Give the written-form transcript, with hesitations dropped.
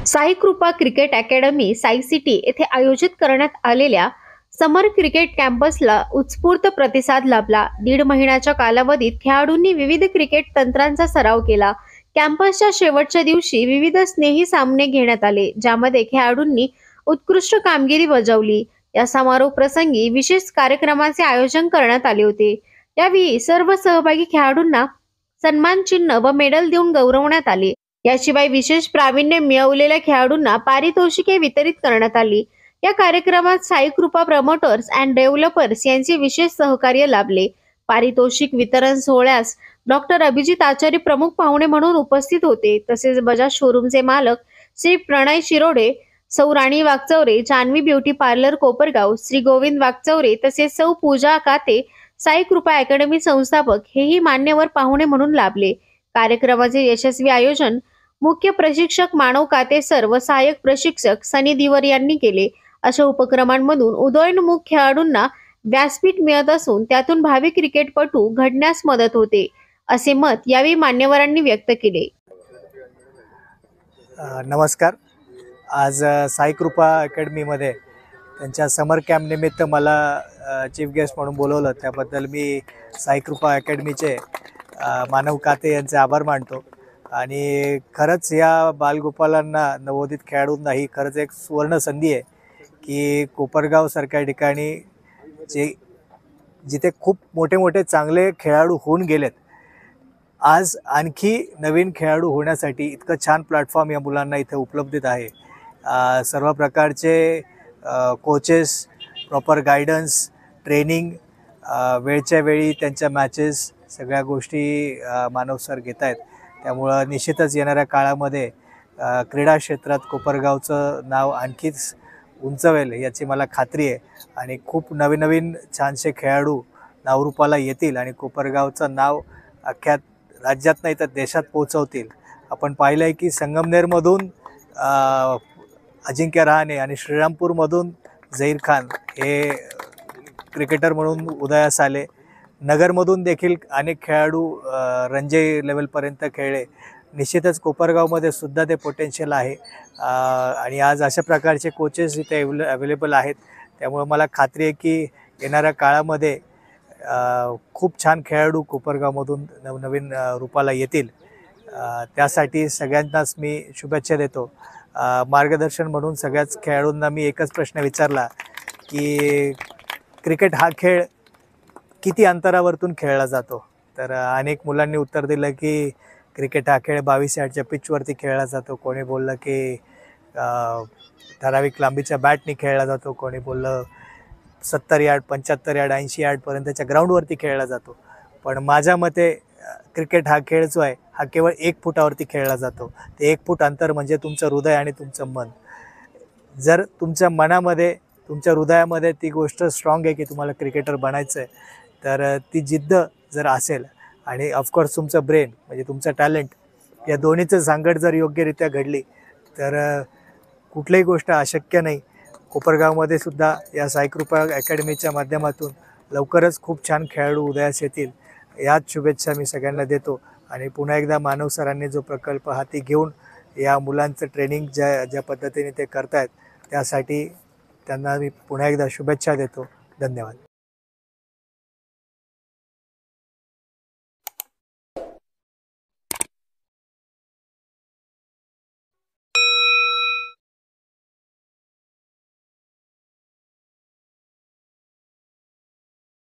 साई कृपा cricket academy Sai city येथे आयोजित करण्यात आलेल्या समर क्रिकेट कॅम्पसला उत्स्फूर्त प्रतिसाद लाभला। 1.5 महिन्याच्या कालावधीत खेळाडूंनी विविध क्रिकेट तंत्रांचा सराव केला। कॅम्पसच्या शेवटच्या दिवशी विविध स्नेही सामने घेण्यात आले, ज्यामध्ये खेळाडूंनी उत्कृष्ट कामगिरी बजावली। या समारोप प्रसंगी विशेष कार्यक्रमाचे आयोजन करण्यात आले होते। यावेळी सर्व सहभागी खेळाडूंना सन्मान चिन्ह व मेडल देऊन गौरवण्यात आले। याशिवाय विशेष प्रावीण्य मिळवलेल्या खेळाडूंना पारितोषिके वितरित करण्यात आली। या कार्यक्रमात साई कृपा प्रमोटर्स अँड डेव्हलपर्स यांचे विशेष सहकार्य लाभले। पारितोषिक वितरण सोहळ्यास डॉक्टर अभिजित आचार्य प्रमुख पाहुणे म्हणून उपस्थित होते। तसेच बजाज शोरूमचे मालक श्री प्रणय शिरोडे, सौ राणी वागचौरे, जान्हवी ब्युटी पार्लर कोपरगाव, श्री गोविंद वागचौरे तसेच सौ पूजा काते, साई कृपा अकॅडमी संस्थापक हेही मान्यवर पाहुणे म्हणून लाभले। कार्यक्रमाचे यशस्वी आयोजन मुख्य प्रशिक्षक मानव काते सर व सहाय्यक प्रशिक्षक सनी दिवर यांनी केले। अशा उपक्रमांमधून उदयोन्मुख खेळाडूंना व्यासपीठ मिळत असून त्यातून भावी क्रिकेटपटू घडण्यास मदत होते, असे मत यावेळी मान्यवरांनी व्यक्त केले। नमस्कार। आज साई कृपा अकॅडमीमध्ये त्यांच्या समर कॅम्प निमित्त मला चीफ गेस्ट म्हणून बोलवलं, त्याबद्दल मी साई कृपा अकॅडमीचे मानव काते यांचे आभार मानतो। आणि खरंच या बालगोपालांना, नवोदित खेळाडूंना ही खरंच एक सुवर्ण संधी आहे की कोपरगावसारख्या ठिकाणी जिथे खूप मोठे मोठे चांगले खेळाडू होऊन गेलेत, आज आणखी नवीन खेळाडू होण्यासाठी इतकं छान प्लॅटफॉर्म या मुलांना इथे उपलब्ध आहे। सर्व प्रकारचे कोचेस, प्रॉपर गायडन्स, ट्रेनिंग, वेळच्या वेळी त्यांच्या मॅचेस, सगळ्या गोष्टी मानव सर घेत आहेत। त्यामुळं निश्चितच येणाऱ्या काळामध्ये क्रीडा क्षेत्रात कोपरगावचं नाव आणखीच उंचवेल याची मला खात्री आहे। आणि खूप नवीन नवीन छानसे खेळाडू नावरूपाला येतील आणि कोपरगावचं नाव अख्ख्या राज्यात नाही तर देशात पोहोचवतील। आपण पाहिलं आहे की संगमनेरमधून अजिंक्य रहाणे आणि श्रीरामपूरमधून झहीर खान हे क्रिकेटर म्हणून उदयास आले। नगरमधून देखील अनेक खेळाडू रणजी लेवलपर्यंत खेळले। निश्चितच कोपरगावमध्ये सुद्धा ते पोटेन्शियल आहे आणि आज अशा प्रकारचे कोचेस इथे अवेलेबल आहेत। त्यामुळे मला खात्री आहे की येणाऱ्या काळामध्ये खूप छान खेळाडू कोपरगावमधून नवनवीन रूपाला येतील। त्यासाठी सगळ्यांनाच मी शुभेच्छा देतो। मार्गदर्शन म्हणून सगळ्याच खेळाडूंना मी एकच प्रश्न विचारला की क्रिकेट हा खेळ किती अंतरावरतून खेळला जातो, तर अनेक मुलांनी उत्तर दिलं की क्रिकेट हा खेळ 22 यार्डच्या पिचवरती खेळला जातो। कोणी बोललं की ठराविक लांबीच्या बॅटनी खेळला जातो, कोणी बोललं 70 यार्ड, 75 यार्ड, 80 यार्डपर्यंतच्या ग्राउंडवरती खेळला जातो। पण माझ्या मते क्रिकेट हा खेळ जो आहे हा केवळ 1 फुटावरती खेळला जातो। ते 1 फूट अंतर म्हणजे तुमचं हृदय आणि तुमचं मन। जर तुमच्या मनामध्ये, तुमच्या हृदयामध्ये ती गोष्ट स्ट्रॉंग आहे की तुम्हाला क्रिकेटर बनायचं आहे, तर ती जिद्द जर असेल आणि ऑफकोर्स तुमचं ब्रेन म्हणजे तुमचं टॅलेंट, या दोन्हीचं सांगड जर योग्यरित्या घडली तर कुठलीही गोष्ट अशक्य नाही। कोपरगावमध्ये सुद्धा या साई कृपा अकॅडमीच्या माध्यमातून लवकरच खूप छान खेळाडू उदयास येतील, याच शुभेच्छा मी सगळ्यांना देतो। आणि पुन्हा एकदा मानव सरांनी जो प्रकल्प हाती घेऊन या मुलांचं ट्रेनिंग ज्या पद्धतीने ते करतायत, त्यासाठी त्यांना मी पुन्हा एकदा शुभेच्छा देतो। धन्यवाद।